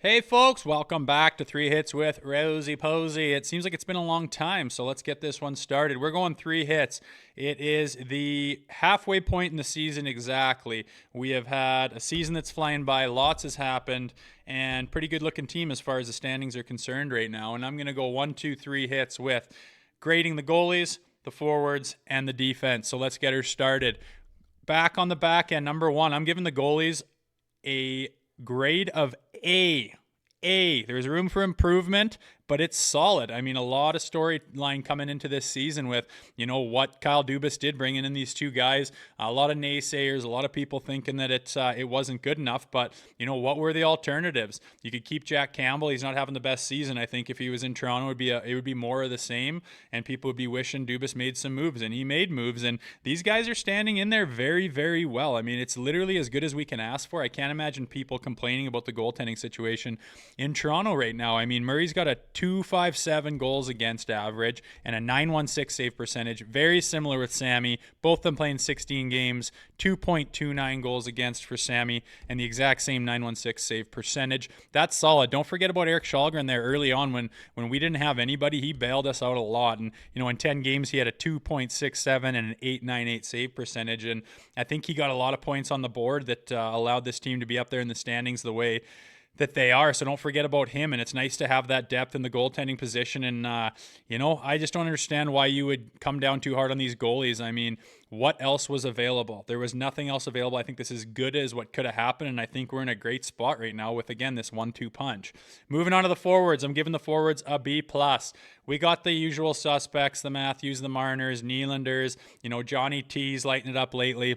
Hey folks, welcome back to Three Hits with Rosey Posey. It seems like it's been a long time, so let's get this one started. We're going three hits. It is the halfway point in the season exactly. We have had a season that's flying by, lots has happened, and pretty good looking team as far as the standings are concerned right now. And I'm going to go 1, 2, 3 hits with grading the goalies, the forwards, and the defense. So let's get her started. Back on the back end, number one, I'm giving the goalies a grade of A. There's room for improvement, but it's solid. I mean, a lot of storyline coming into this season with, what Kyle Dubas did bringing in these two guys. A lot of naysayers, a lot of people thinking that it wasn't good enough. But, what were the alternatives? You could keep Jack Campbell. He's not having the best season. I think if he was in Toronto, it would be more of the same, and people would be wishing Dubas made some moves, and he made moves. And these guys are standing in there very, very well. I mean, it's literally as good as we can ask for. I can't imagine people complaining about the goaltending situation in Toronto right now. I mean, Murray's got a 2.57 goals against average and a 9.16 save percentage. Very similar with Sammy. Both of them playing 16 games, 2.29 goals against for Sammy, and the exact same 9.16 save percentage. That's solid. Don't forget about Eric Kallgren there early on when we didn't have anybody. He bailed us out a lot. And, in 10 games, he had a 2.67 and an 8.98 save percentage. And I think he got a lot of points on the board that allowed this team to be up there in the standings the way that they are. So don't forget about him. And it's nice to have that depth in the goaltending position. And, I just don't understand why you would come down too hard on these goalies. I mean, what else was available? There was nothing else available. I think this is as good as what could have happened. And I think we're in a great spot right now with, again, this 1-2 punch. Moving on to the forwards. I'm giving the forwards a B+. We got the usual suspects, the Matthews, the Marners, Nylanders, Johnny T's lighting it up lately.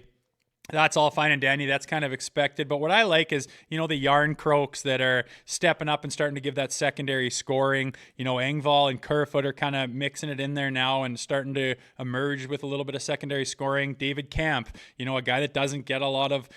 That's all fine and dandy. That's kind of expected. But what I like is, the Yarn Croaks that are stepping up and starting to give that secondary scoring. Engvall and Kerfoot are kind of mixing it in there now and starting to emerge with a little bit of secondary scoring. David Camp, a guy that doesn't get a lot of,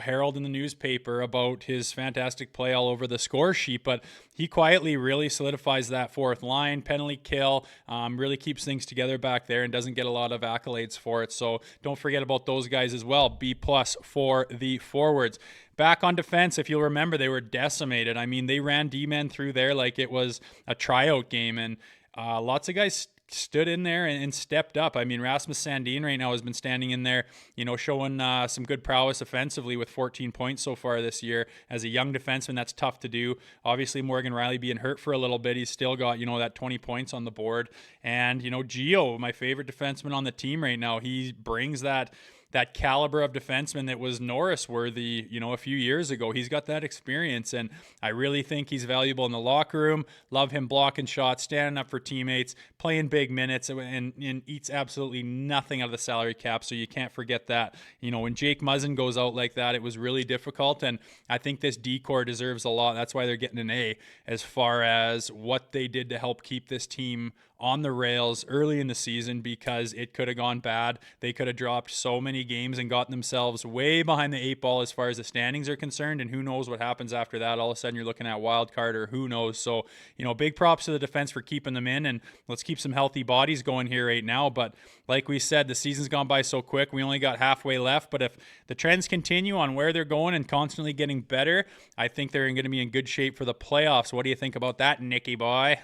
herald in the newspaper about his fantastic play all over the score sheet, but he quietly really solidifies that fourth line, penalty kill, really keeps things together back there and doesn't get a lot of accolades for it. So don't forget about those guys as well. B+ for the forwards. Back on defense, if you'll remember, they were decimated. I mean, they ran D-men through there like it was a tryout game, and lots of guys stood in there and stepped up. I mean, Rasmus Sandin right now has been standing in there, showing some good prowess offensively with 14 points so far this year. As a young defenseman, that's tough to do. Obviously, Morgan Riley being hurt for a little bit, he's still got, that 20 points on the board. And, Gio, my favorite defenseman on the team right now, he brings that caliber of defenseman that was Norris worthy, a few years ago. He's got that experience, and I really think he's valuable in the locker room. Love him blocking shots, standing up for teammates, playing big minutes, and eats absolutely nothing out of the salary cap, so you can't forget that. When Jake Muzzin goes out like that, it was really difficult, and I think this D-core deserves a lot. That's why they're getting an A as far as what they did to help keep this team on the rails early in the season, because it could have gone bad. They could have dropped so many games and gotten themselves way behind the 8 ball as far as the standings are concerned, and who knows what happens after that. All of a sudden you're looking at wild card or who knows. So, big props to the defense for keeping them in, and let's keep some healthy bodies going here right now. But like we said, the season's gone by so quick. We only got halfway left, but if the trends continue on where they're going and constantly getting better, I think they're going to be in good shape for the playoffs. What do you think about that, Nicky boy?